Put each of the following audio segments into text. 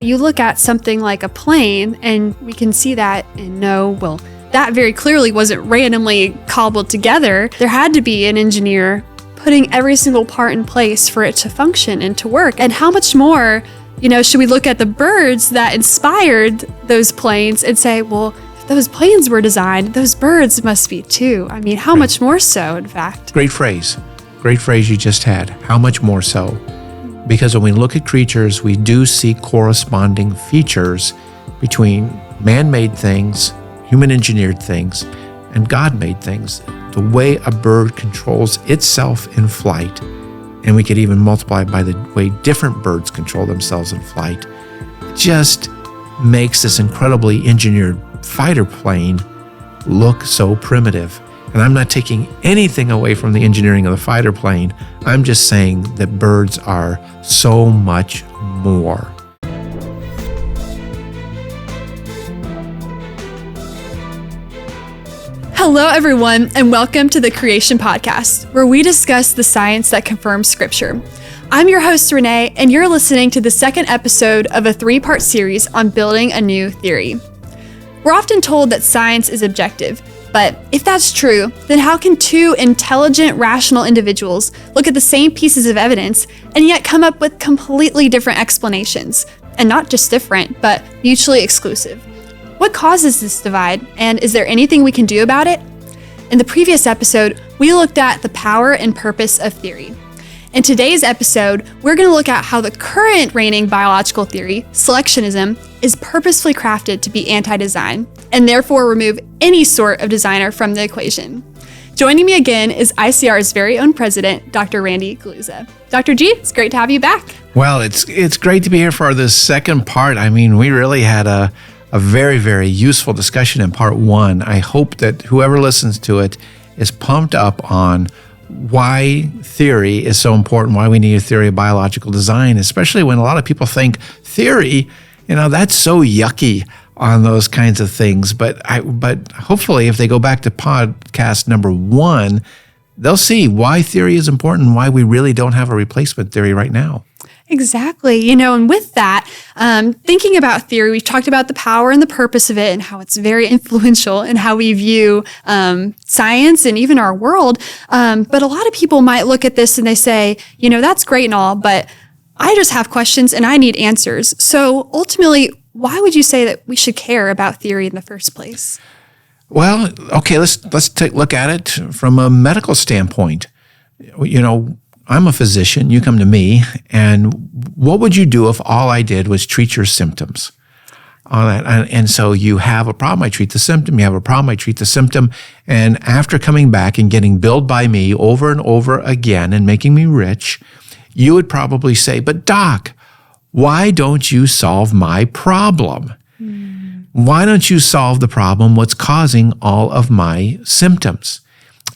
You look at something like a plane and we can see that and know, well, that very clearly wasn't randomly cobbled together. There had to be an engineer putting every single part in place for it to function and to work. And how much more, should we look at the birds that inspired those planes and say, well, if those planes were designed, those birds must be too. I mean, how much more so, in fact? Great phrase you just had. How much more so? Because when we look at creatures, we do see corresponding features between man-made things, human-engineered things, and God-made things. The way a bird controls itself in flight, and we could even multiply it by the way different birds control themselves in flight, just makes this incredibly engineered fighter plane look so primitive. And I'm not taking anything away from the engineering of the fighter plane. I'm just saying that birds are so much more. Hello, everyone, and welcome to the Creation Podcast, where we discuss the science that confirms Scripture. I'm your host, Renee, and you're listening to the second episode of a 3-part series on building a new theory. We're often told that science is objective, but if that's true, then how can two intelligent, rational individuals look at the same pieces of evidence and yet come up with completely different explanations? And not just different, but mutually exclusive. What causes this divide, and is there anything we can do about it? In the previous episode, we looked at the power and purpose of theory. In today's episode, we're going to look at how the current reigning biological theory, selectionism, is purposefully crafted to be anti-design, and therefore remove any sort of designer from the equation. Joining me again is ICR's very own president, Dr. Renée Guliuzza. Dr. G, it's great to have you back. Well, it's great to be here for this second part. I mean, we really had a very, very useful discussion in part one. I hope that whoever listens to it is pumped up on why theory is so important, why we need a theory of biological design, especially when a lot of people think theory, that's so yucky on those kinds of things. But hopefully if they go back to podcast number 1, they'll see why theory is important and why we really don't have a replacement theory right now. Exactly. And with that, thinking about theory, we've talked about the power and the purpose of it and how it's very influential in how we view science and even our world. But a lot of people might look at this and they say, that's great and all, but I just have questions and I need answers. So ultimately, why would you say that we should care about theory in the first place? Well, okay, let's take a look at it from a medical standpoint. I'm a physician, you come to me, and what would you do if all I did was treat your symptoms? And so you have a problem, I treat the symptom, you have a problem, I treat the symptom, and after coming back and getting billed by me over and over again and making me rich, you would probably say, but doc, why don't you solve my problem? Why don't you solve the problem, what's causing all of my symptoms?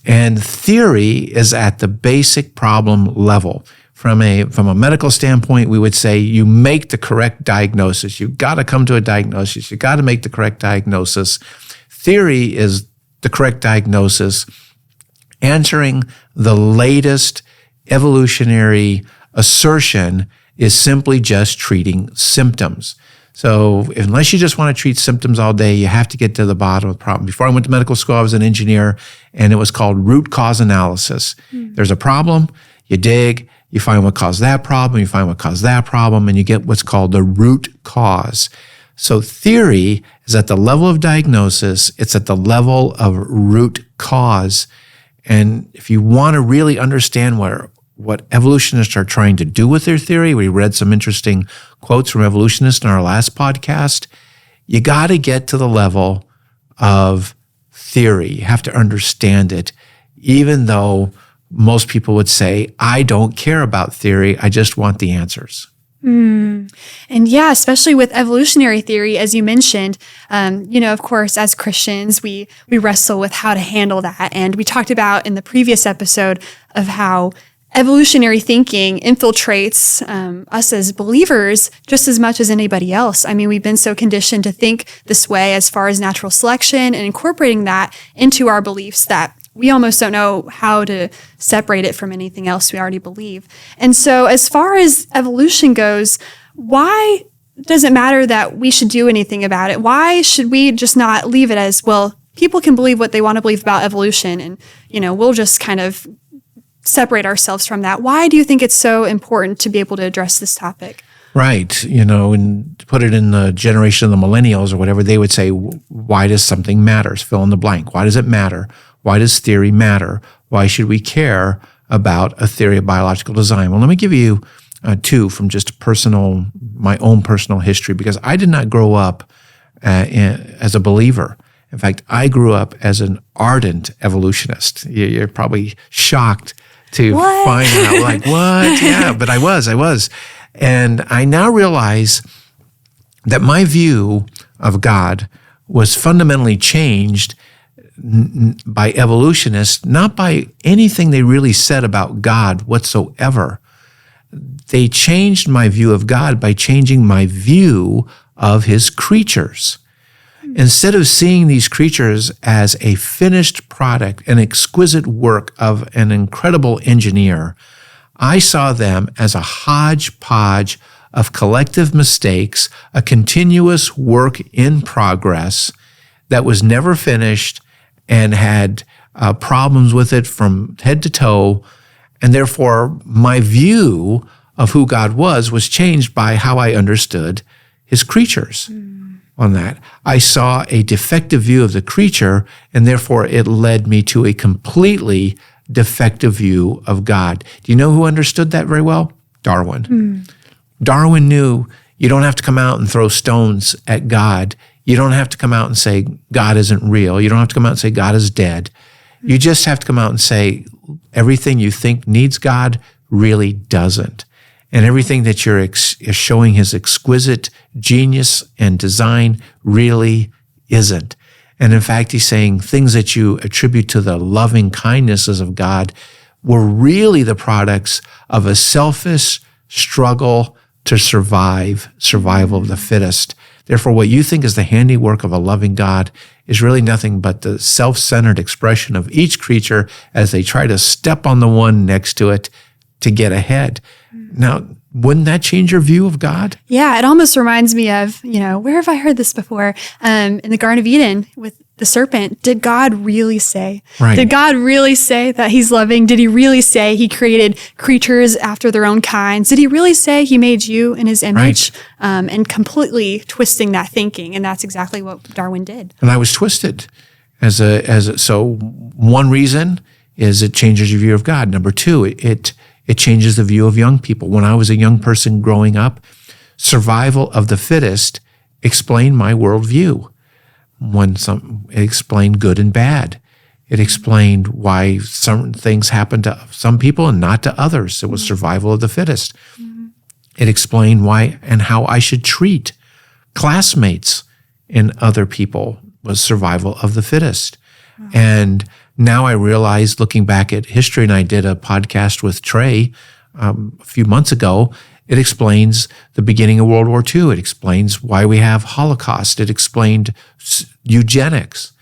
And theory is at the basic problem level. From a medical standpoint, we would say you make the correct diagnosis. You got to come to a diagnosis. You got to make the correct diagnosis. Theory is the correct diagnosis, answering the latest evolutionary assertion is simply just treating symptoms. So unless you just want to treat symptoms all day, you have to get to the bottom of the problem. Before I went to medical school, I was an engineer, and it was called root cause analysis. There's a problem, you dig, you find what caused that problem, you find what caused that problem, and you get what's called the root cause. So theory is at the level of diagnosis, it's at the level of root cause. And if you want to really understand what evolutionists are trying to do with their theory, we read some interesting quotes from evolutionists in our last podcast, you got to get to the level of theory. You have to understand it, even though most people would say, I don't care about theory, I just want the answers. And yeah, especially with evolutionary theory, as you mentioned, of course, as Christians, we wrestle with how to handle that. And we talked about in the previous episode of how evolutionary thinking infiltrates us as believers just as much as anybody else. I mean, we've been so conditioned to think this way as far as natural selection and incorporating that into our beliefs that we almost don't know how to separate it from anything else we already believe. And so as far as evolution goes, why doesn't matter that we should do anything about it? Why should we just not leave it as, well, people can believe what they want to believe about evolution, and, we'll just kind of separate ourselves from that? Why do you think it's so important to be able to address this topic? Right. And to put it in the generation of the millennials or whatever, they would say, why does something matter? Fill in the blank. Why does it matter? Why does theory matter? Why should we care about a theory of biological design? Well, let me give you two from just my own personal history, because I did not grow up as a believer. In fact, I grew up as an ardent evolutionist. You're probably shocked to find out, like, what? Yeah, but I was. And I now realize that my view of God was fundamentally changed by evolutionists, not by anything they really said about God whatsoever. They changed my view of God by changing my view of his creatures. Instead of seeing these creatures as a finished product, an exquisite work of an incredible engineer, I saw them as a hodgepodge of collective mistakes, a continuous work in progress that was never finished and had problems with it from head to toe. And therefore, my view of who God was changed by how I understood his creatures. On that, I saw a defective view of the creature, and therefore it led me to a completely defective view of God. Do you know who understood that very well? Darwin. Darwin knew you don't have to come out and throw stones at God. You don't have to come out and say God isn't real. You don't have to come out and say God is dead. You just have to come out and say everything you think needs God really doesn't. And everything that you're showing his exquisite genius and design really isn't. And in fact, he's saying things that you attribute to the loving kindnesses of God were really the products of a selfish struggle to survival of the fittest. Therefore, what you think is the handiwork of a loving God is really nothing but the self-centered expression of each creature as they try to step on the one next to it to get ahead. Now, wouldn't that change your view of God? Yeah, it almost reminds me of, where have I heard this before? In the Garden of Eden with the serpent. Did God really say? Right. Did God really say that he's loving? Did he really say he created creatures after their own kinds? Did he really say he made you in his image? Right. And completely twisting that thinking. And that's exactly what Darwin did. And I was twisted. So one reason is it changes your view of God. Number two, it changes the view of young people. When I was a young person growing up, survival of the fittest explained my worldview. It explained good and bad. It explained why certain things happened to some people and not to others. It was survival of the fittest. Mm-hmm. It explained why and how I should treat classmates and other people was survival of the fittest. Wow. And now I realize, looking back at history, and I did a podcast with Trey a few months ago, it explains the beginning of World War II. It explains why we have Holocaust. It explained eugenics.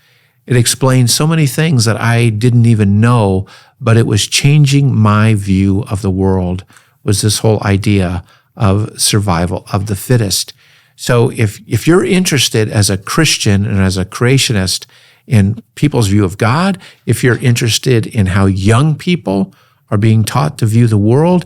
It explained so many things that I didn't even know, but it was changing my view of the world, was this whole idea of survival of the fittest. So if you're interested as a Christian and as a creationist in people's view of God, if you're interested in how young people are being taught to view the world,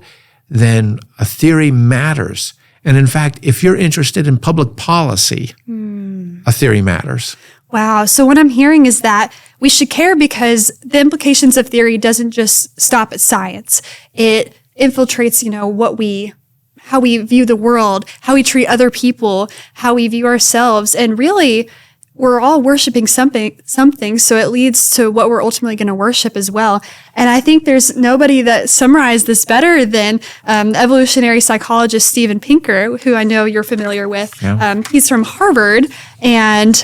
then a theory matters. And in fact, if you're interested in public policy, a theory matters. Wow. So what I'm hearing is that we should care because the implications of theory doesn't just stop at science. It infiltrates, how we view the world, how we treat other people, how we view ourselves, and really we're all worshiping something, so it leads to what we're ultimately going to worship as well. And I think there's nobody that summarized this better than evolutionary psychologist Steven Pinker, who I know you're familiar with. Yeah. He's from Harvard, and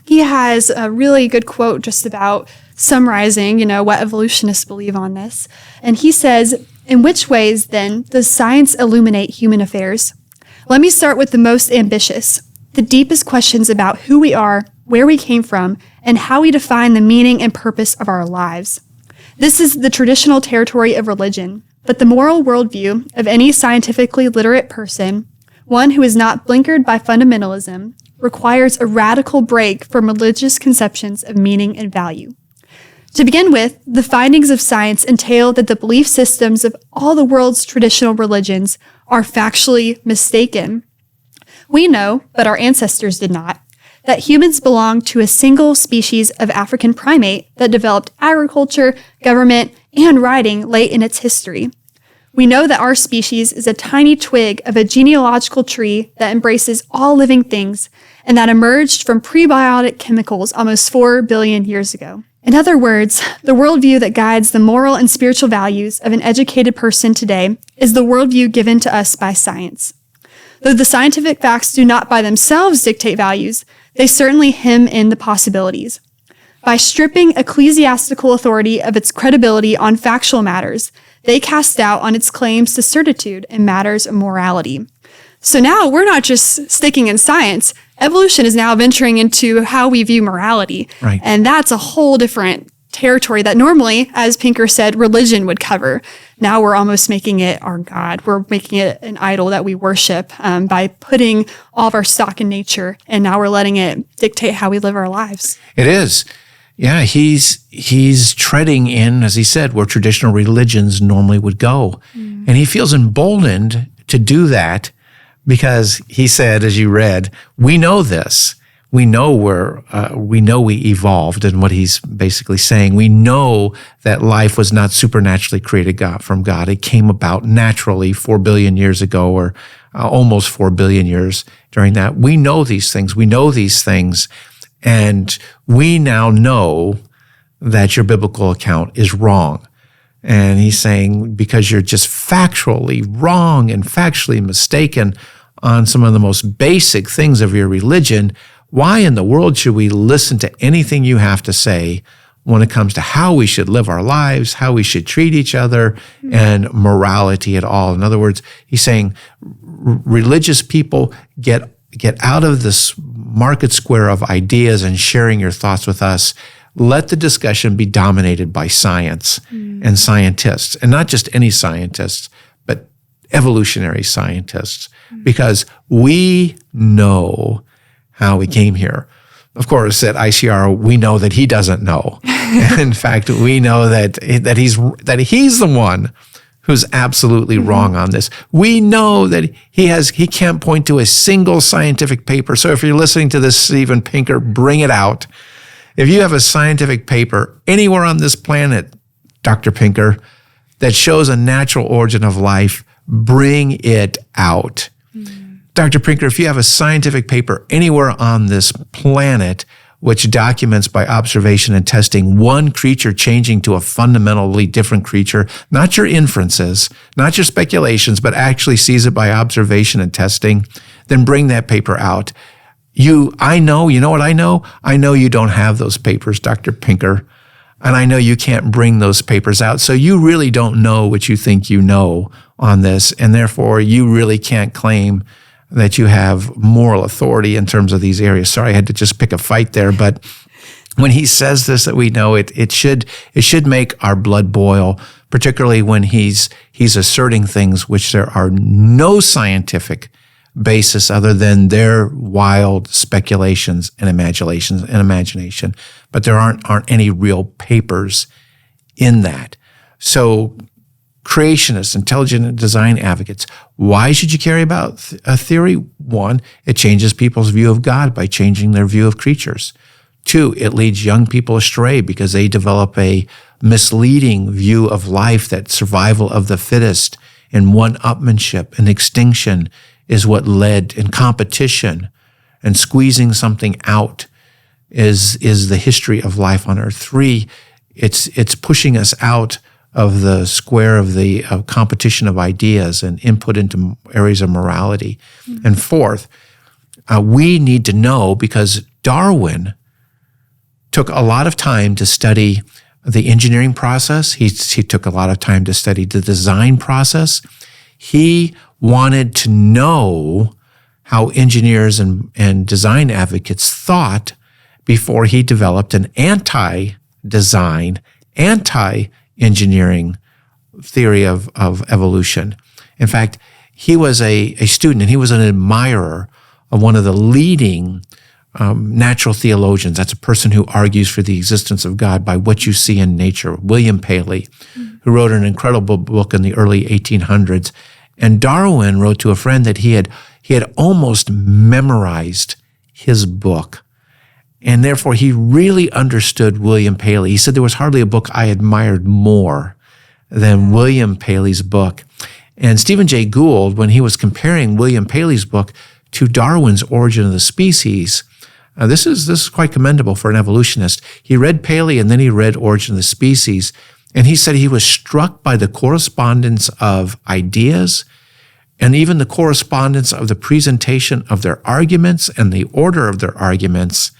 he has a really good quote just about summarizing, what evolutionists believe on this. And he says, "In which ways, then, does science illuminate human affairs? Let me start with the most ambitious. The deepest questions about who we are, where we came from, and how we define the meaning and purpose of our lives. This is the traditional territory of religion, but the moral worldview of any scientifically literate person, one who is not blinkered by fundamentalism, requires a radical break from religious conceptions of meaning and value. To begin with, the findings of science entail that the belief systems of all the world's traditional religions are factually mistaken. We know, but our ancestors did not, that humans belong to a single species of African primate that developed agriculture, government, and writing late in its history. We know that our species is a tiny twig of a genealogical tree that embraces all living things and that emerged from prebiotic chemicals almost 4 billion years ago. In other words, the worldview that guides the moral and spiritual values of an educated person today is the worldview given to us by science. Though the scientific facts do not by themselves dictate values, they certainly hem in the possibilities. By stripping ecclesiastical authority of its credibility on factual matters, they cast doubt on its claims to certitude in matters of morality. So now we're not just sticking in science. Evolution is now venturing into how we view morality. Right. And that's a whole different territory that normally, as Pinker said, religion would cover. Now we're almost making it our God. We're making it an idol that we worship by putting all of our stock in nature. And now we're letting it dictate how we live our lives. It is. Yeah, he's treading in, as he said, where traditional religions normally would go. And he feels emboldened to do that because he said, as you read, we know this. We know we evolved, and what he's basically saying, we know that life was not supernaturally created from God. It came about naturally 4 billion years ago, or almost 4 billion years during that. We know these things. We know these things, and we now know that your biblical account is wrong. And he's saying, because you're just factually wrong and factually mistaken on some of the most basic things of your religion, why in the world should we listen to anything you have to say when it comes to how we should live our lives, how we should treat each other, and morality at all? In other words, he's saying religious people get out of this market square of ideas and sharing your thoughts with us. Let the discussion be dominated by science and scientists, and not just any scientists, but evolutionary scientists, because we know how we came here. Of course, at ICR, we know that he doesn't know. In fact, we know that he's the one who's absolutely wrong on this. We know that he can't point to a single scientific paper. So if you're listening to this, Steven Pinker, bring it out. If you have a scientific paper anywhere on this planet, Dr. Pinker, that shows a natural origin of life, bring it out. Dr. Pinker, if you have a scientific paper anywhere on this planet which documents by observation and testing one creature changing to a fundamentally different creature, not your inferences, not your speculations, but actually sees it by observation and testing, then bring that paper out. I know what I know? I know you don't have those papers, Dr. Pinker, and I know you can't bring those papers out. So you really don't know what you think you know on this, and therefore you really can't claim that you have moral authority in terms of these areas. Sorry, I had to just pick a fight there, but when he says this, that we know it should make our blood boil, particularly when he's asserting things which there are no scientific basis other than their wild speculations and imagination. But there aren't any real papers in that. So creationists, intelligent design advocates, why should you care about a theory? One, it changes people's view of God by changing their view of creatures. Two, it leads young people astray because they develop a misleading view of life, that survival of the fittest and one-upmanship and extinction is what led in competition, and squeezing something out is the history of life on earth. Three, it's pushing us out of the square of the competition of ideas and input into areas of morality. And fourth, we need to know, because Darwin took a lot of time to study the engineering process. He took a lot of time to study the design process. He wanted to know how engineers and design advocates thought before he developed an anti-design, anti-engineering theory of evolution. In fact, he was a student and he was an admirer of one of the leading natural theologians. That's a person who argues for the existence of God by what you see in nature, William Paley, who wrote an incredible book in the early 1800s. And Darwin wrote to a friend that he had almost memorized his book. And therefore, he really understood William Paley. He said there was hardly a book I admired more than William Paley's book. And Stephen Jay Gould, when he was comparing William Paley's book to Darwin's Origin of the Species, this is quite commendable for an evolutionist. He read Paley and then he read Origin of the Species, and he said he was struck by the correspondence of ideas and even the correspondence of the presentation of their arguments and the order of their arguments,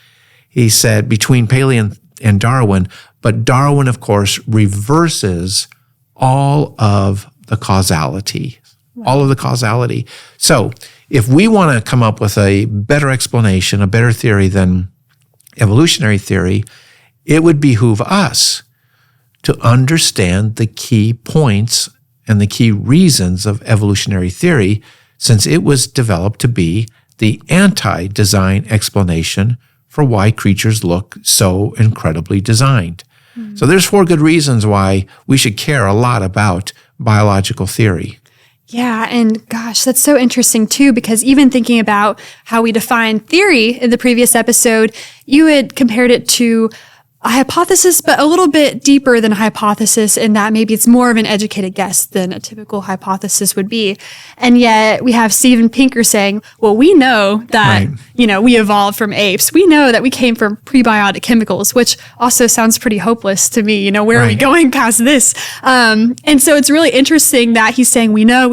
he said, between Paley and Darwin. But Darwin, of course, reverses all of the causality. Wow. All of the causality. So if we want to come up with a better explanation, a better theory than evolutionary theory, it would behoove us to understand the key points and the key reasons of evolutionary theory, since it was developed to be the anti-design explanation for why creatures look so incredibly designed. Mm-hmm. So there's 4 good reasons why we should care a lot about biological theory. Yeah, and gosh, that's so interesting too, because even thinking about how we define theory in the previous episode, you had compared it to a hypothesis, but a little bit deeper than a hypothesis in that maybe it's more of an educated guess than a typical hypothesis would be. And yet we have Steven Pinker saying, well, we know that, we evolved from apes. We know that we came from prebiotic chemicals, which also sounds pretty hopeless to me. Where are we going past this? And so it's really interesting that he's saying, we know.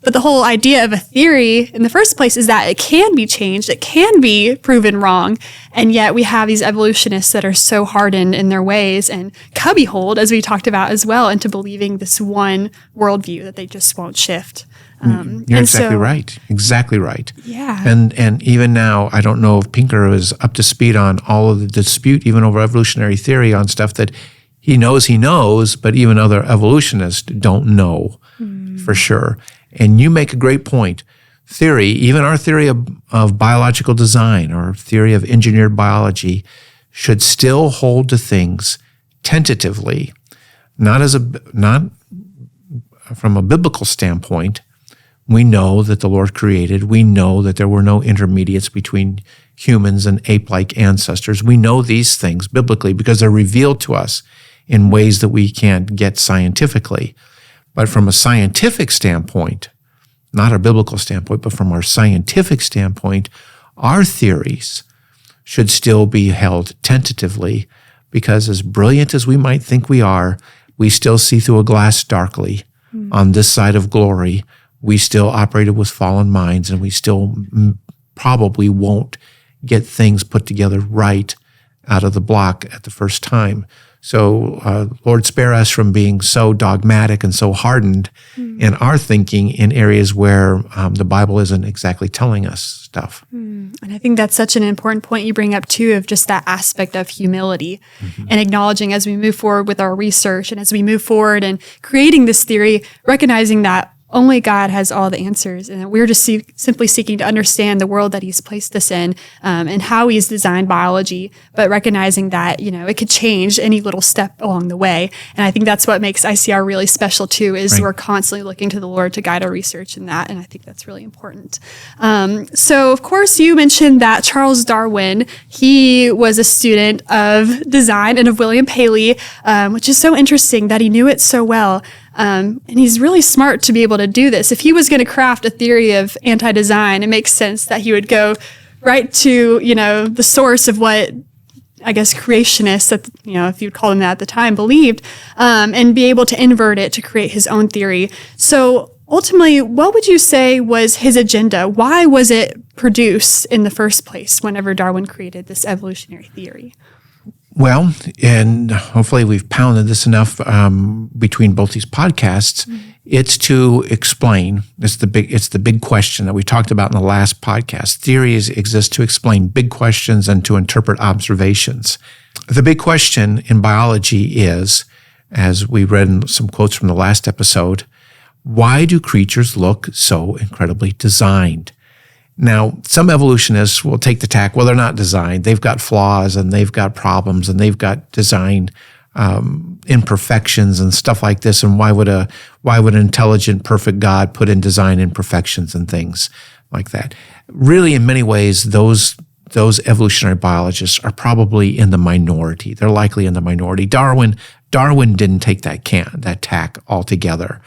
But the whole idea of a theory in the first place is that it can be changed. It can be proven wrong. And yet we have these evolutionists that are so hardened in their ways and cubbyholed, as we talked about as well, into believing this one worldview that they just won't shift. You're exactly right. Exactly right. Yeah. And even now, I don't know if Pinker is up to speed on all of the dispute, even over evolutionary theory, on stuff that he knows, but even other evolutionists don't know for sure. And you make a great point. Theory, even our theory of biological design or theory of engineered biology, should still hold to things tentatively, not from a biblical standpoint. We know that the Lord created. We know that there were no intermediates between humans and ape-like ancestors. We know these things biblically because they're revealed to us in ways that we can't get scientifically. But from a scientific standpoint, not our biblical standpoint, but from our scientific standpoint, our theories should still be held tentatively, because as brilliant as we might think we are, we still see through a glass darkly. On this side of glory, we still operated with fallen minds, and we still probably won't get things put together right out of the block at the first time. So, Lord, spare us from being so dogmatic and so hardened in our thinking in areas where the Bible isn't exactly telling us stuff. And I think that's such an important point you bring up, too, of just that aspect of humility and acknowledging as we move forward with our research and as we move forward and creating this theory, recognizing that only God has all the answers, and we're just simply seeking to understand the world that He's placed us in and how He's designed biology, but recognizing that, it could change any little step along the way. And I think that's what makes ICR really special too, is we're constantly looking to the Lord to guide our research in that, and I think that's really important. So, of course, you mentioned that Charles Darwin, he was a student of design and of William Paley, which is so interesting that he knew it so well. And he's really smart to be able to do this. If he was going to craft a theory of anti-design, it makes sense that he would go right to, the source of what, I guess, creationists, if you'd call them that at the time, believed, and be able to invert it to create his own theory. So ultimately, what would you say was his agenda? Why was it produced in the first place whenever Darwin created this evolutionary theory? Well, and hopefully we've pounded this enough between both these podcasts. It's to explain. It's the big question that we talked about in the last podcast. Theories exist to explain big questions and to interpret observations. The big question in biology is, as we read in some quotes from the last episode, why do creatures look so incredibly designed? Now, some evolutionists will take the tack, well, they're not designed. They've got flaws and they've got problems and they've got design imperfections and stuff like this. And why would an intelligent, perfect God put in design imperfections and things like that? Really, in many ways, those evolutionary biologists are probably in the minority. They're likely in the minority. Darwin didn't take that tack altogether,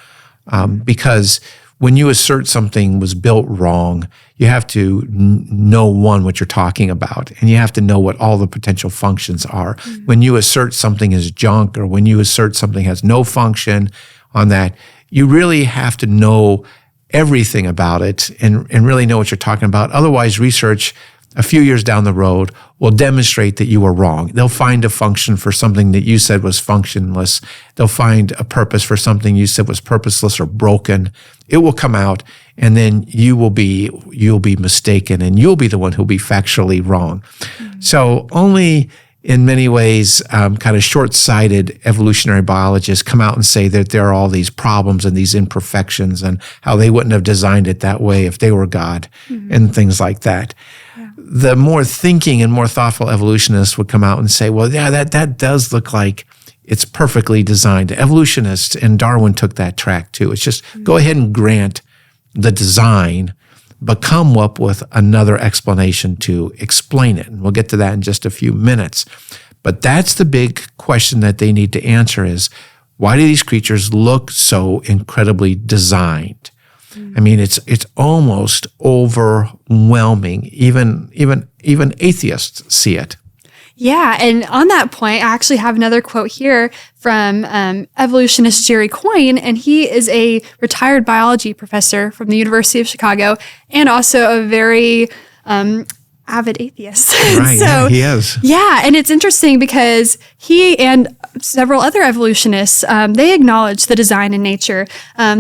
because when you assert something was built wrong, you have to know, what you're talking about, and you have to know what all the potential functions are. Mm-hmm. When you assert something is junk, or when you assert something has no function on that, you really have to know everything about it and really know what you're talking about. Otherwise, research a few years down the road will demonstrate that you were wrong. They'll find a function for something that you said was functionless. They'll find a purpose for something you said was purposeless or broken. It will come out, and then you'll be mistaken, and you'll be the one who'll be factually wrong. Mm-hmm. So only in many ways, kind of short-sighted evolutionary biologists come out and say that there are all these problems and these imperfections and how they wouldn't have designed it that way if they were God, mm-hmm. and things like that. Yeah. The more thinking and more thoughtful evolutionists would come out and say, well, yeah, that does look like it's perfectly designed. Evolutionists and Darwin took that track too. It's just go ahead and grant the design, but come up with another explanation to explain it. And we'll get to that in just a few minutes. But that's the big question that they need to answer is, why do these creatures look so incredibly designed? I mean, it's almost overwhelming. Even atheists see it. Yeah, and on that point, I actually have another quote here from evolutionist Jerry Coyne, and he is a retired biology professor from the University of Chicago and also a very avid atheist. Right, so, yeah, he is. Yeah, and it's interesting because he and several other evolutionists, they acknowledge the design in nature.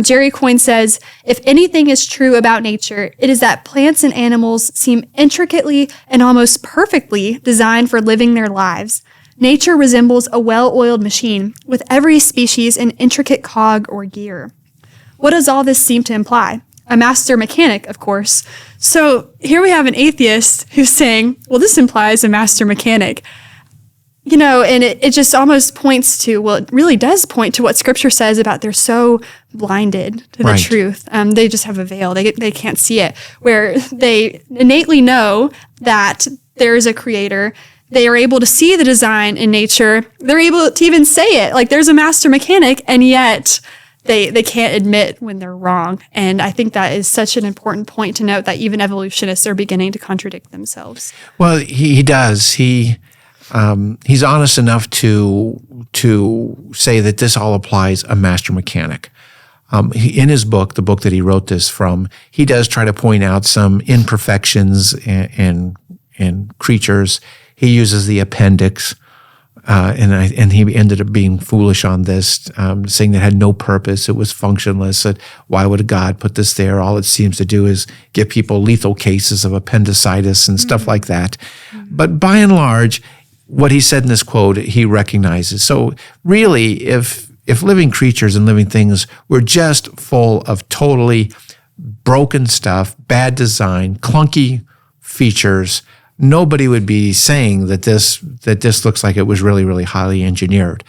Jerry Coyne says, if anything is true about nature, it is that plants and animals seem intricately and almost perfectly designed for living their lives. Nature resembles a well-oiled machine with every species an intricate cog or gear. What does all this seem to imply? A master mechanic, of course. So here we have an atheist who's saying, well, this implies a master mechanic. You know, and it just almost points to, well, it really does point to what Scripture says about they're so blinded to the truth. They just have a veil. They can't see it. Where they innately know that there is a creator. They are able to see the design in nature. They're able to even say it, like there's a master mechanic, and yet they can't admit when they're wrong. And I think that is such an important point to note that even evolutionists are beginning to contradict themselves. Well, he does. He's honest enough to say that this all applies a master mechanic. In his book, the book that he wrote this from, he does try to point out some imperfections in creatures. He uses the appendix, and he ended up being foolish on this, saying that it had no purpose. It was functionless. That why would God put this there? All it seems to do is give people lethal cases of appendicitis and stuff like that. But by and large, what he said in this quote, he recognizes. So really, if living creatures and living things were just full of totally broken stuff, bad design, clunky features, nobody would be saying that this looks like it was really, really highly engineered.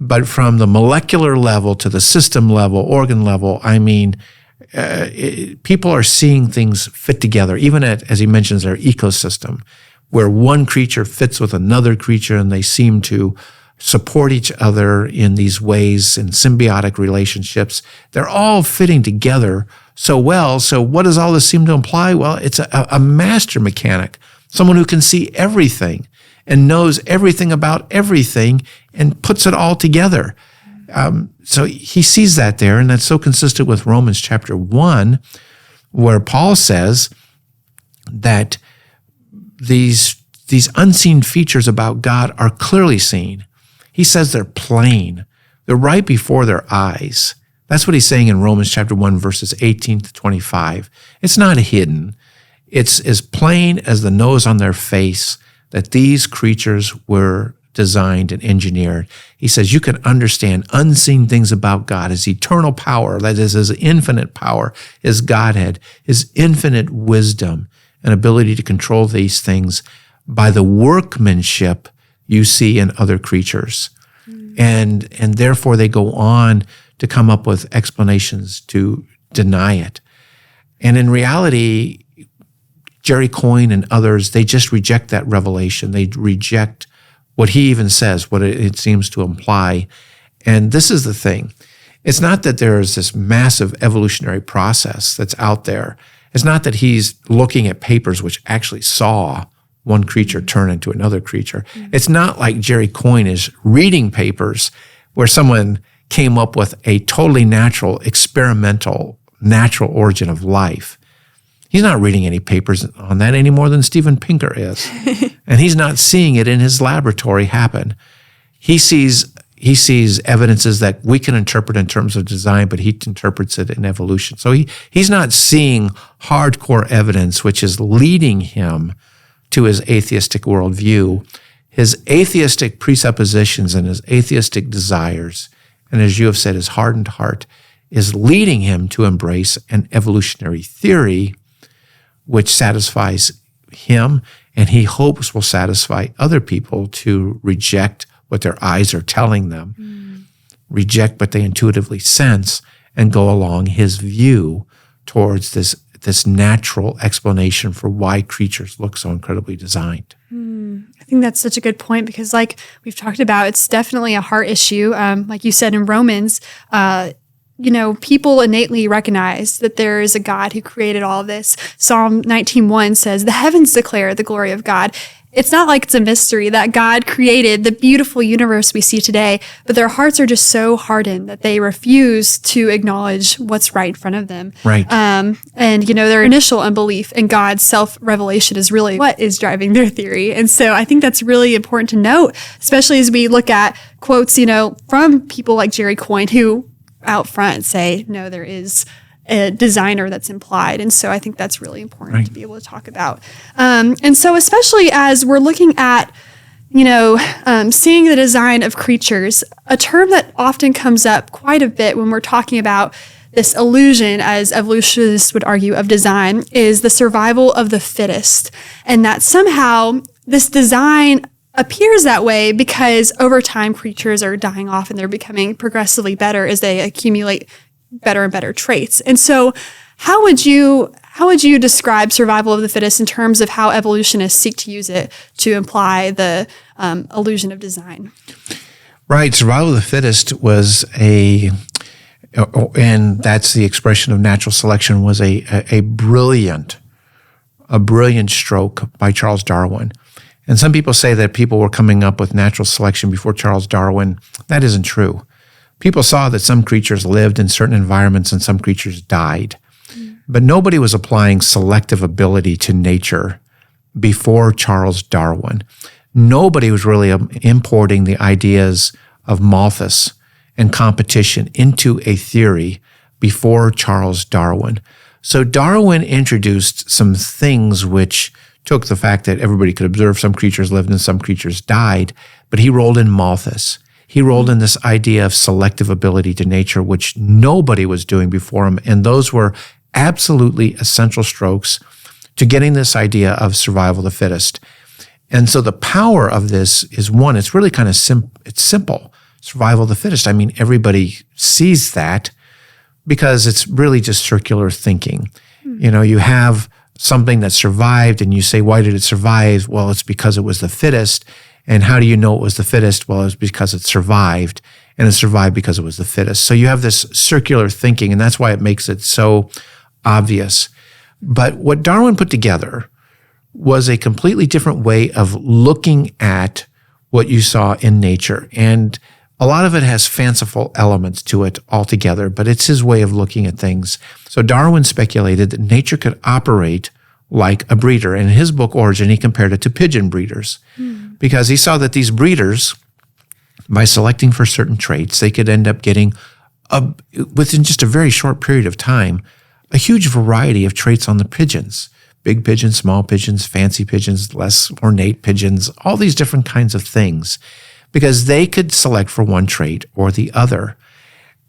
But from the molecular level to the system level, organ level, I mean, people are seeing things fit together, even as he mentions their ecosystem, where one creature fits with another creature and they seem to support each other in these ways, in symbiotic relationships. They're all fitting together so well. So what does all this seem to imply? Well, it's a master mechanic, someone who can see everything and knows everything about everything and puts it all together. So he sees that there, and that's so consistent with Romans chapter 1, where Paul says that these unseen features about God are clearly seen. He says they're plain. They're right before their eyes. That's what he's saying in Romans chapter 1, verses 18 to 25. It's not hidden. It's as plain as the nose on their face that these creatures were designed and engineered. He says you can understand unseen things about God, his eternal power, that is his infinite power, his Godhead, his infinite wisdom and ability to control these things by the workmanship you see in other creatures. And therefore they go on to come up with explanations to deny it. And in reality, Jerry Coyne and others, they just reject that revelation. They reject what he even says, what it seems to imply. And this is the thing. It's not that there is this massive evolutionary process that's out there. It's not that he's looking at papers which actually saw one creature turn into another creature. It's not like Jerry Coyne is reading papers where someone came up with a totally natural, experimental, natural origin of life. He's not reading any papers on that any more than Steven Pinker is. And he's not seeing it in his laboratory happen. He sees evidences that we can interpret in terms of design, but he interprets it in evolution. So he's not seeing hardcore evidence which is leading him to his atheistic worldview. His atheistic presuppositions and his atheistic desires, and as you have said, his hardened heart, is leading him to embrace an evolutionary theory which satisfies him, and he hopes will satisfy other people to reject what their eyes are telling them, reject what they intuitively sense, and go along his view towards this natural explanation for why creatures look so incredibly designed. I think that's such a good point because like we've talked about, it's definitely a heart issue. Like you said in Romans, people innately recognize that there is a God who created all of this. Psalm 19:1 says, the heavens declare the glory of God. It's not like it's a mystery that God created the beautiful universe we see today, but their hearts are just so hardened that they refuse to acknowledge what's right in front of them. Right. Their initial unbelief in God's self-revelation is really what is driving their theory. And so I think that's really important to note, especially as we look at quotes, from people like Jerry Coyne who out front say, no, there is a designer that's implied. And so I think that's really important to be able to talk about. And so especially as we're looking at, seeing the design of creatures, a term that often comes up quite a bit when we're talking about this illusion, as evolutionists would argue, of design is the survival of the fittest. And that somehow this design appears that way because over time creatures are dying off and they're becoming progressively better as they accumulate better and better traits. And so how would you describe survival of the fittest in terms of how evolutionists seek to use it to imply the illusion of design? Right. Survival of the fittest was and that's the expression of natural selection, was a brilliant stroke by Charles Darwin. And some people say that people were coming up with natural selection before Charles Darwin. That isn't true. People saw that some creatures lived in certain environments and some creatures died. But nobody was applying selective ability to nature before Charles Darwin. Nobody was really importing the ideas of Malthus and competition into a theory before Charles Darwin. So Darwin introduced some things which took the fact that everybody could observe some creatures lived and some creatures died, but he rolled in Malthus. He rolled in this idea of selective ability to nature, which nobody was doing before him, and those were absolutely essential strokes to getting this idea of survival of the fittest. And so the power of this is, one, it's really kind of it's simple. Survival of the fittest. I mean, everybody sees that because it's really just circular thinking. You have something that survived and you say, why did it survive? Well, it's because it was the fittest. And how do you know it was the fittest? Well, it was because it survived, and it survived because it was the fittest. So you have this circular thinking, and that's why it makes it so obvious. But what Darwin put together was a completely different way of looking at what you saw in nature. And a lot of it has fanciful elements to it altogether, but it's his way of looking at things. So Darwin speculated that nature could operate like a breeder. And in his book, Origin, he compared it to pigeon breeders because he saw that these breeders, by selecting for certain traits, they could end up getting, within just a very short period of time, a huge variety of traits on the pigeons big pigeons, small pigeons, fancy pigeons, less ornate pigeons, all these different kinds of things, because they could select for one trait or the other.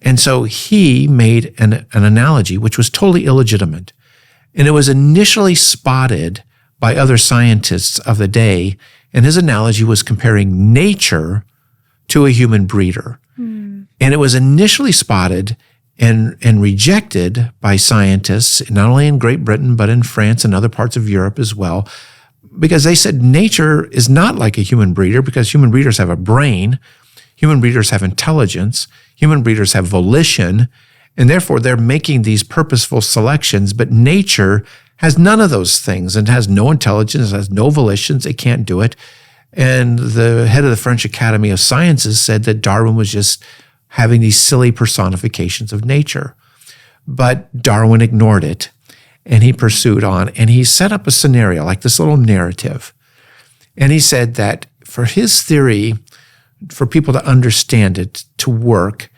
And so he made an analogy which was totally illegitimate. And it was initially spotted by other scientists of the day, and his analogy was comparing nature to a human breeder. And it was initially spotted and rejected by scientists, not only in Great Britain, but in France and other parts of Europe as well, because they said nature is not like a human breeder, because human breeders have a brain, human breeders have intelligence, human breeders have volition, and therefore they're making these purposeful selections, but nature has none of those things and has no intelligence, has no volitions, it can't do it. And the head of the French Academy of Sciences said that Darwin was just having these silly personifications of nature. But Darwin ignored it, and he pursued on, and he set up a scenario, like this little narrative. And he said that for his theory, for people to understand it, to work,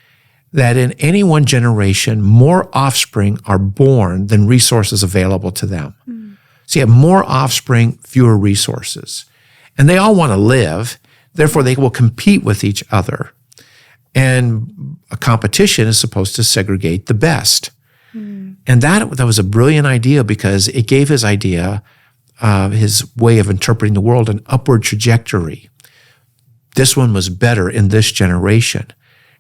that in any one generation, more offspring are born than resources available to them. So you have more offspring, fewer resources. And they all want to live, therefore they will compete with each other. And a competition is supposed to segregate the best. And that was a brilliant idea, because it gave his idea, his way of interpreting the world, an upward trajectory. This one was better in this generation.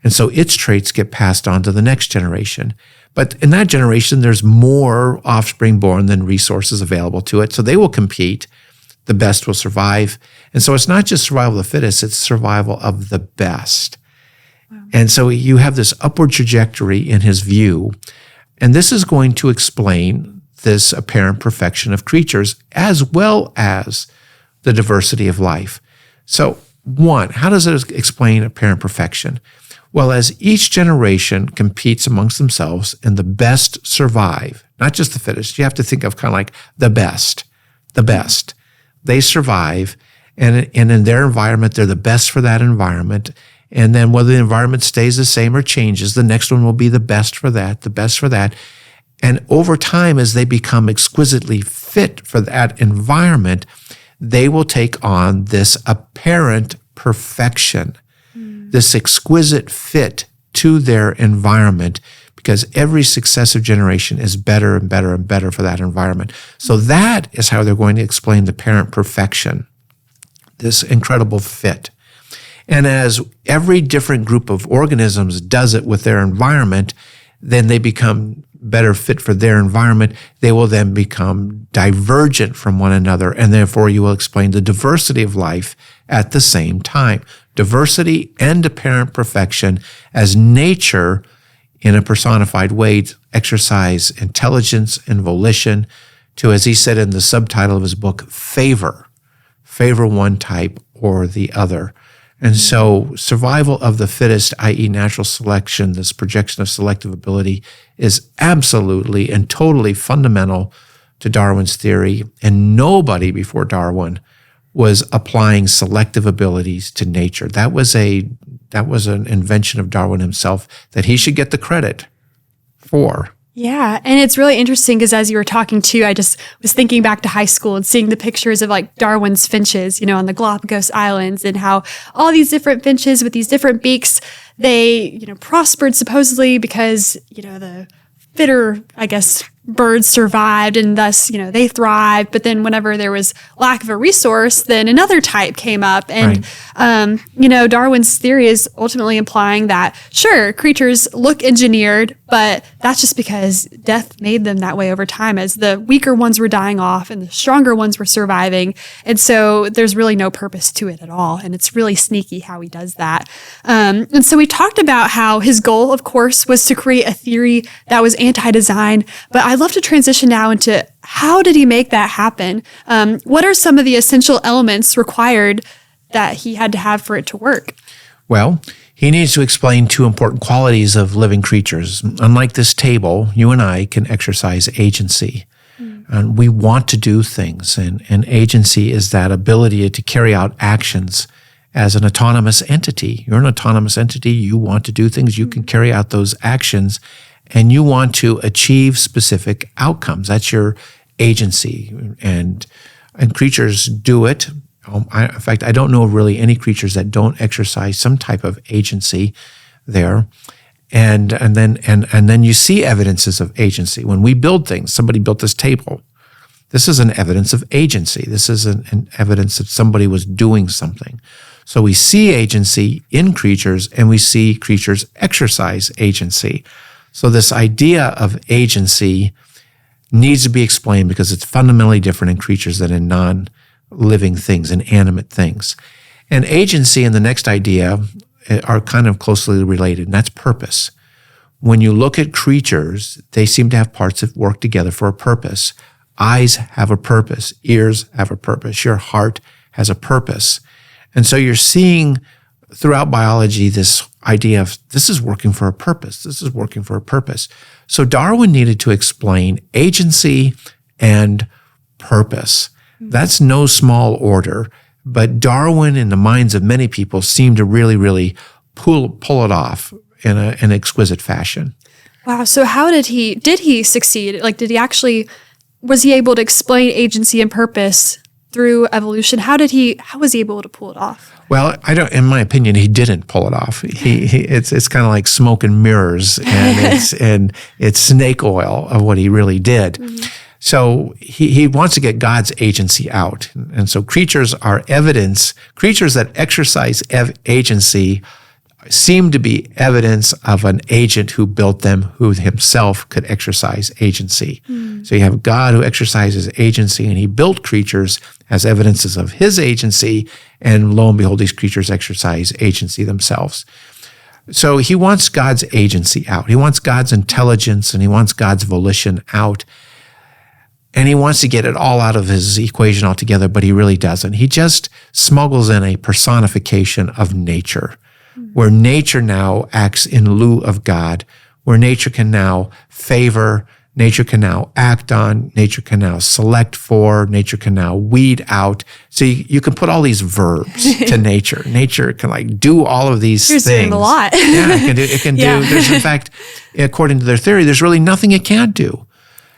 And so its traits get passed on to the next generation. But in that generation, there's more offspring born than resources available to it. So they will compete. The best will survive. And so it's not just survival of the fittest, it's survival of the best. Wow. And so you have this upward trajectory in his view. And this is going to explain this apparent perfection of creatures as well as the diversity of life. So one, how does it explain apparent perfection? Well, as each generation competes amongst themselves and the best survive, not just the fittest, you have to think of kind of like the best. They survive, and in their environment, they're the best for that environment. And then whether the environment stays the same or changes, the next one will be the best for that, the best for that. And over time, as they become exquisitely fit for that environment, they will take on this apparent perfection, this exquisite fit to their environment, because every successive generation is better and better and better for that environment. So that is how they're going to explain the parent perfection, this incredible fit. And as every different group of organisms does it with their environment, then they become better fit for their environment. They will then become divergent from one another, and therefore you will explain the diversity of life at the same time. Diversity and apparent perfection as nature, in a personified way, exercise intelligence and volition to, as he said in the subtitle of his book, favor one type or the other. And so survival of the fittest, i.e. natural selection, this projection of selective ability, is absolutely and totally fundamental to Darwin's theory. And nobody before Darwin was applying selective abilities to nature. That was an invention of Darwin himself that he should get the credit for. Yeah. And it's really interesting because as you were talking too, I just was thinking back to high school and seeing the pictures of like Darwin's finches, on the Galapagos Islands, and how all these different finches with these different beaks, they, prospered supposedly because, the fitter, I guess, birds survived and thus, they thrived. But then whenever there was lack of a resource, then another type came up. And, Darwin's theory is ultimately implying that, sure, creatures look engineered, but that's just because death made them that way over time as the weaker ones were dying off and the stronger ones were surviving. And so there's really no purpose to it at all. And it's really sneaky how he does that. And so we talked about how his goal, of course, was to create a theory that was anti-design, but I'd love to transition now into how did he make that happen? What are some of the essential elements required that he had to have for it to work? Well, he needs to explain two important qualities of living creatures. Unlike this table, you and I can exercise agency. And we want to do things. And agency is that ability to carry out actions as an autonomous entity. You're an autonomous entity. You want to do things. You can carry out those actions. And you want to achieve specific outcomes. That's your agency, and creatures do it. In fact, I don't know really any creatures that don't exercise some type of agency there. And then you see evidences of agency. When we build things, somebody built this table. This is an evidence of agency. This is an evidence that somebody was doing something. So we see agency in creatures, and we see creatures exercise agency. So this idea of agency needs to be explained because it's fundamentally different in creatures than in non-living things, inanimate things. And agency and the next idea are kind of closely related, and that's purpose. When you look at creatures, they seem to have parts that work together for a purpose. Eyes have a purpose. Ears have a purpose. Your heart has a purpose. And so you're seeing throughout biology this idea of this is working for a purpose. This is working for a purpose. So Darwin needed to explain agency and purpose. That's no small order, but Darwin, in the minds of many people, seemed to really, really pull it off in an exquisite fashion. Wow. So how did he succeed? Like, was he able to explain agency and purpose through evolution? How was he able to pull it off? Well, in my opinion, he didn't pull it off. It's kind of like smoke and mirrors, and it's snake oil of what he really did. Mm-hmm. So he wants to get God's agency out. And so creatures are evidence. Creatures that exercise agency seem to be evidence of an agent who built them, who himself could exercise agency. Mm. So you have God who exercises agency, and he built creatures as evidences of his agency, and lo and behold, these creatures exercise agency themselves. So he wants God's agency out. He wants God's intelligence, and he wants God's volition out. And he wants to get it all out of his equation altogether, but he really doesn't. He just smuggles in a personification of nature, where nature now acts in lieu of God, where nature can now favor, nature can now act on, nature can now select for, nature can now weed out. So you can put all these verbs to nature. Nature can do all of these things. You're doing a lot. Yeah, it can do. There's, in fact, according to their theory, there's really nothing it can't do.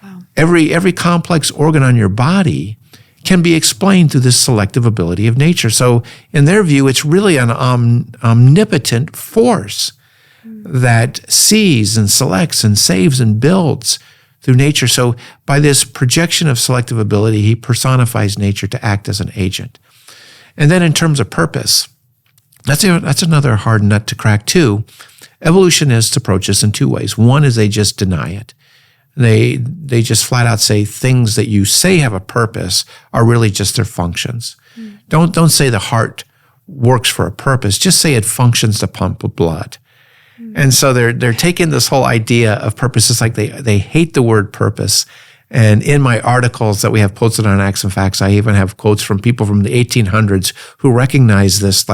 Wow. Every complex organ on your body can be explained through this selective ability of nature. So in their view, it's really an omnipotent force that sees and selects and saves and builds through nature. So by this projection of selective ability, he personifies nature to act as an agent. And then in terms of purpose, that's another hard nut to crack too. Evolutionists approach this in two ways. One is they just deny it. They just flat out say things that you say have a purpose are really just their functions. Mm. Don't say the heart works for a purpose. Just say it functions to pump blood. Mm. And so they're taking this whole idea of purpose. It's like they hate the word purpose. And in my articles that we have posted on Acts and Facts, I even have quotes from people from the 1800s who recognize this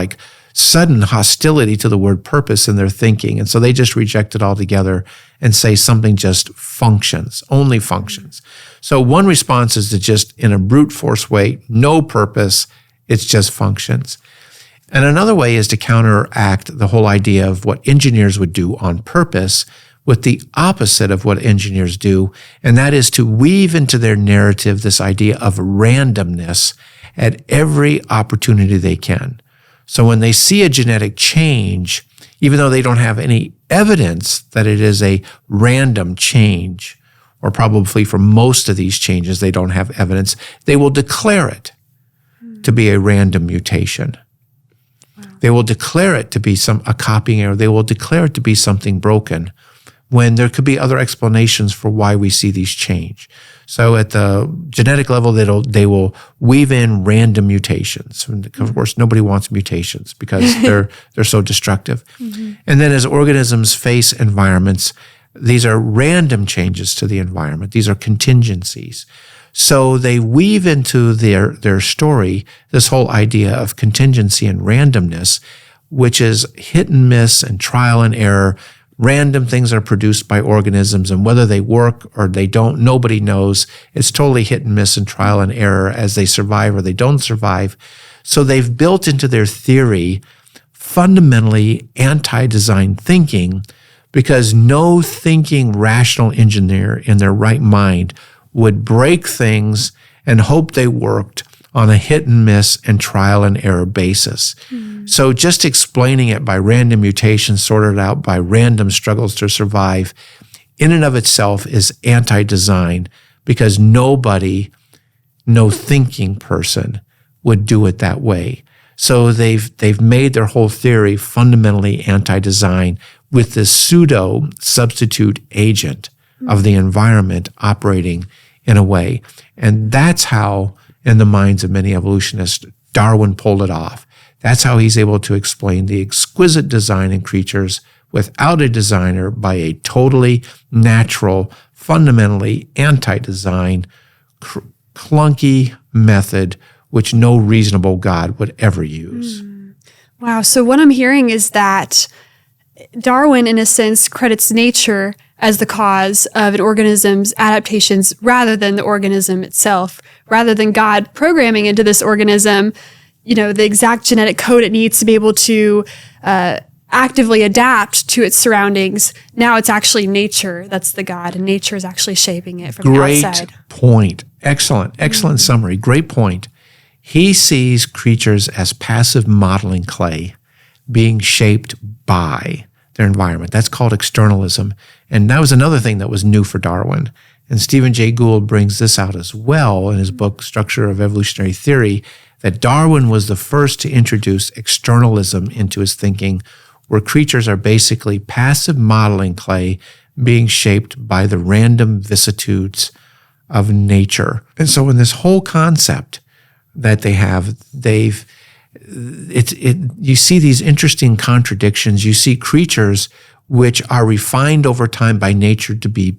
sudden hostility to the word purpose in their thinking. And so they just reject it altogether and say something just functions, only functions. So one response is to just, in a brute force way, no purpose, it's just functions. And another way is to counteract the whole idea of what engineers would do on purpose with the opposite of what engineers do, and that is to weave into their narrative this idea of randomness at every opportunity they can. So when they see a genetic change, even though they don't have any evidence that it is a random change, or probably for most of these changes they don't have evidence, they will declare it to be a random mutation. Wow. They will declare it to be a copying error. They will declare it to be something broken, when there could be other explanations for why we see these change. So at the genetic level, they will weave in random mutations. And of course, nobody wants mutations because they're so destructive. Mm-hmm. And then as organisms face environments, these are random changes to the environment. These are contingencies. So they weave into their story this whole idea of contingency and randomness, which is hit and miss and trial and error. Random things are produced by organisms, and whether they work or they don't, nobody knows. It's totally hit and miss and trial and error as they survive or they don't survive. So they've built into their theory fundamentally anti-design thinking, because no thinking rational engineer in their right mind would break things and hope they worked on a hit and miss and trial and error basis. So just explaining it by random mutations sorted out by random struggles to survive in and of itself is anti-design, because nobody, no thinking person would do it that way. So they've made their whole theory fundamentally anti-design with this pseudo substitute agent of the environment operating in a way. And that's how, in the minds of many evolutionists, Darwin pulled it off. That's how he's able to explain the exquisite design in creatures without a designer by a totally natural, fundamentally anti-design, clunky method which no reasonable God would ever use. Wow. So what I'm hearing is that Darwin, in a sense, credits nature as the cause of an organism's adaptations rather than the organism itself, rather than God programming into this organism, the exact genetic code it needs to be able to actively adapt to its surroundings. Now it's actually nature that's the God, and nature is actually shaping it from the outside. Great point. Excellent summary. Great point. He sees creatures as passive modeling clay being shaped by their environment. That's called externalism. And that was another thing that was new for Darwin. And Stephen Jay Gould brings this out as well in his book, Structure of Evolutionary Theory, that Darwin was the first to introduce externalism into his thinking, where creatures are basically passive modeling clay being shaped by the random vicissitudes of nature. And so in this whole concept that they have, you see these interesting contradictions. You see creatures which are refined over time by nature to be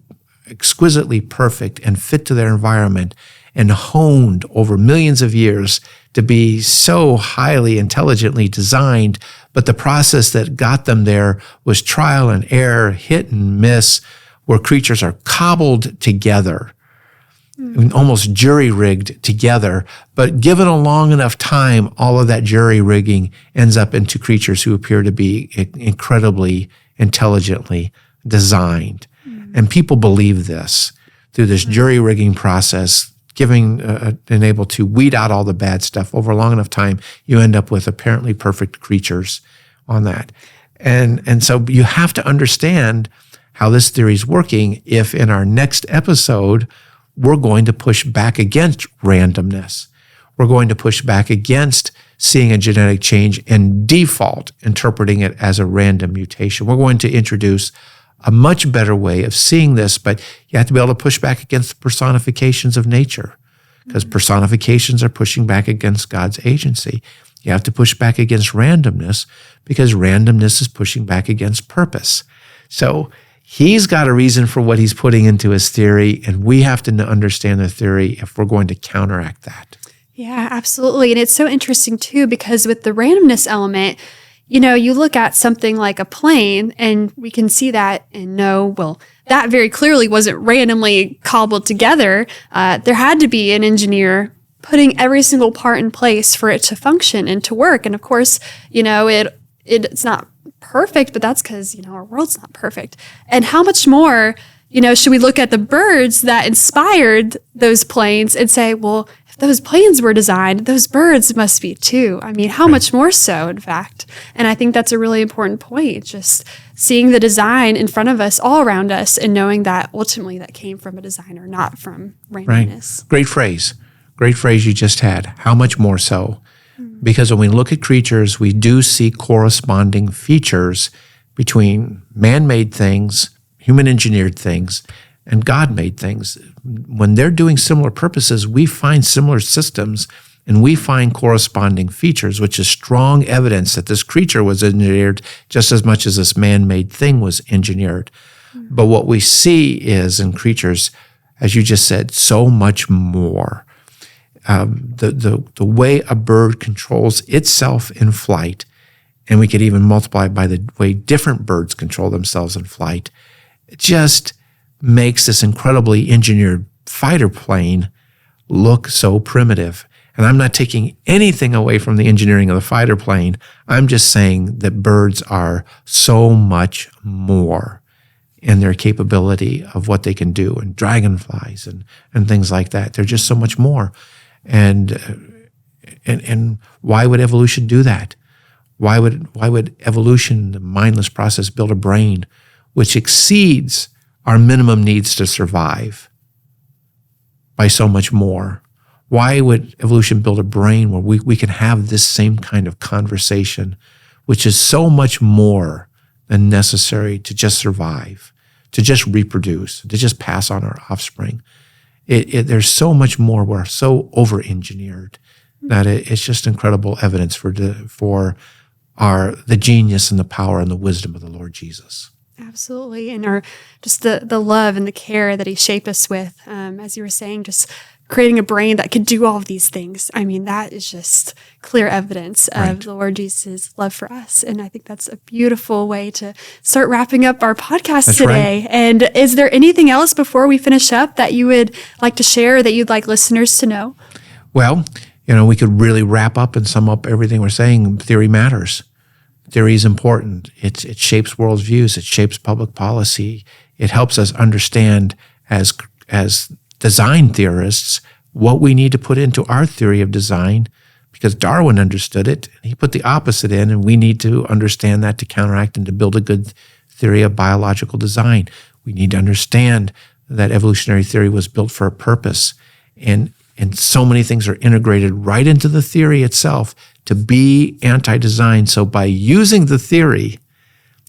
exquisitely perfect and fit to their environment, and honed over millions of years to be so highly intelligently designed, but the process that got them there was trial and error, hit and miss, where creatures are cobbled together, almost jury-rigged together, but given a long enough time, all of that jury-rigging ends up into creatures who appear to be incredibly intelligently designed. And people believe this through this jury-rigging process, and able to weed out all the bad stuff over a long enough time, you end up with apparently perfect creatures on that. And so you have to understand how this theory is working if in our next episode, we're going to push back against randomness. We're going to push back against seeing a genetic change and default interpreting it as a random mutation. We're going to introduce a much better way of seeing this, but you have to be able to push back against the personifications of nature, because personifications are pushing back against God's agency. You have to push back against randomness, because randomness is pushing back against purpose. So he's got a reason for what he's putting into his theory, and we have to understand the theory if we're going to counteract that. Yeah, absolutely. And it's so interesting too, because with the randomness element, you look at something like a plane and we can see that and know, well, that very clearly wasn't randomly cobbled together. There had to be an engineer putting every single part in place for it to function and to work. And of course, it's not perfect, but that's because, our world's not perfect. And how much more, should we look at the birds that inspired those planes and say, well, if those planes were designed, those birds must be too. I mean, how much more so, in fact? And I think that's a really important point, just seeing the design in front of us, all around us, and knowing that ultimately that came from a designer, not from randomness. Right. Great phrase you just had. How much more so? Because when we look at creatures, we do see corresponding features between man-made things, human-engineered things, and God-made things. When they're doing similar purposes, we find similar systems and we find corresponding features, which is strong evidence that this creature was engineered just as much as this man-made thing was engineered. But what we see is in creatures, as you just said, so much more. The way a bird controls itself in flight, and we could even multiply it by the way different birds control themselves in flight, it just makes this incredibly engineered fighter plane look so primitive. And I'm not taking anything away from the engineering of the fighter plane. I'm just saying that birds are so much more in their capability of what they can do, and dragonflies and things like that. They're just so much more. And why would evolution do that? Why would evolution, the mindless process, build a brain which exceeds our minimum needs to survive by so much more? Why would evolution build a brain where we can have this same kind of conversation, which is so much more than necessary to just survive, to just reproduce, to just pass on our offspring? There's so much more. We're so over-engineered that it's just incredible evidence for the genius and the power and the wisdom of the Lord Jesus. Absolutely. And just the love and the care that he shaped us with, as you were saying, just creating a brain that could do all of these things. I mean, that is just clear evidence of the Lord Jesus' love for us. And I think that's a beautiful way to start wrapping up our podcast today. Right. And is there anything else before we finish up that you would like to share, that you'd like listeners to know? Well, we could really wrap up and sum up everything we're saying. Theory matters. Theory is important. It shapes worldviews. It shapes public policy. It helps us understand as design theorists what we need to put into our theory of design, because Darwin understood it. He put the opposite in, and we need to understand that to counteract and to build a good theory of biological design. We need to understand that evolutionary theory was built for a purpose, and so many things are integrated right into the theory itself to be anti-design. So by using the theory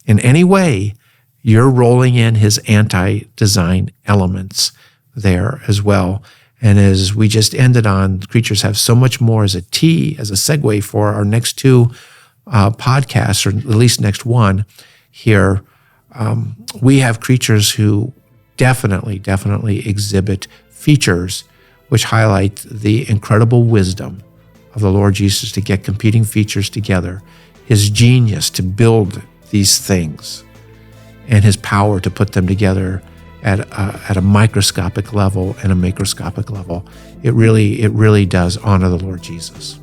in any way, you're rolling in his anti-design elements there as well. And as we just ended on, creatures have so much more, as a segue for our next two podcasts, or at least next one here. We have creatures who definitely exhibit features which highlight the incredible wisdom of the Lord Jesus to get competing features together, his genius to build these things, and his power to put them together at a microscopic level and a macroscopic level. It really does honor the Lord Jesus.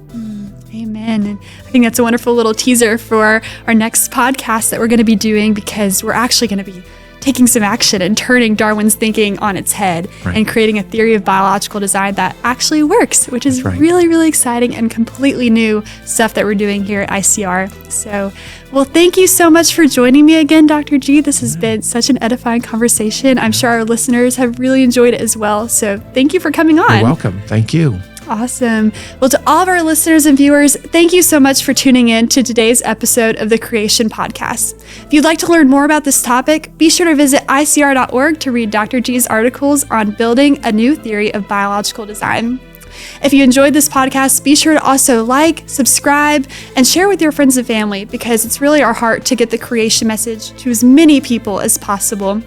Amen. And I think that's a wonderful little teaser for our next podcast that we're going to be doing, because we're actually going to be taking some action and turning Darwin's thinking on its head and creating a theory of biological design that actually works, which is really, really exciting and completely new stuff that we're doing here at ICR. So, well, thank you so much for joining me again, Dr. G. This has been such an edifying conversation. I'm sure our listeners have really enjoyed it as well. So thank you for coming on. You're welcome. Thank you. Awesome. Well, to all of our listeners and viewers, thank you so much for tuning in to today's episode of the Creation Podcast. If you'd like to learn more about this topic, be sure to visit ICR.org to read Dr. G's articles on building a new theory of biological design. If you enjoyed this podcast, be sure to also like, subscribe, and share with your friends and family, because it's really our heart to get the creation message to as many people as possible.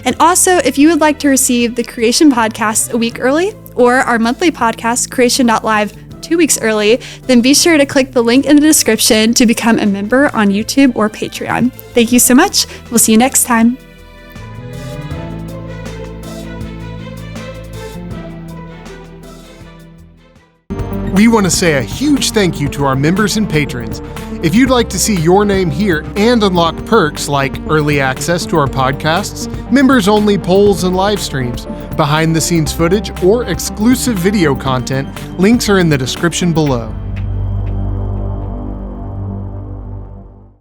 And also, if you would like to receive the Creation Podcast a week early, or our monthly podcast, Creation.live, 2 weeks early, then be sure to click the link in the description to become a member on YouTube or Patreon. Thank you so much. We'll see you next time. We want to say a huge thank you to our members and patrons. If you'd like to see your name here and unlock perks like early access to our podcasts, members-only polls and live streams, behind-the-scenes footage, or exclusive video content, links are in the description below.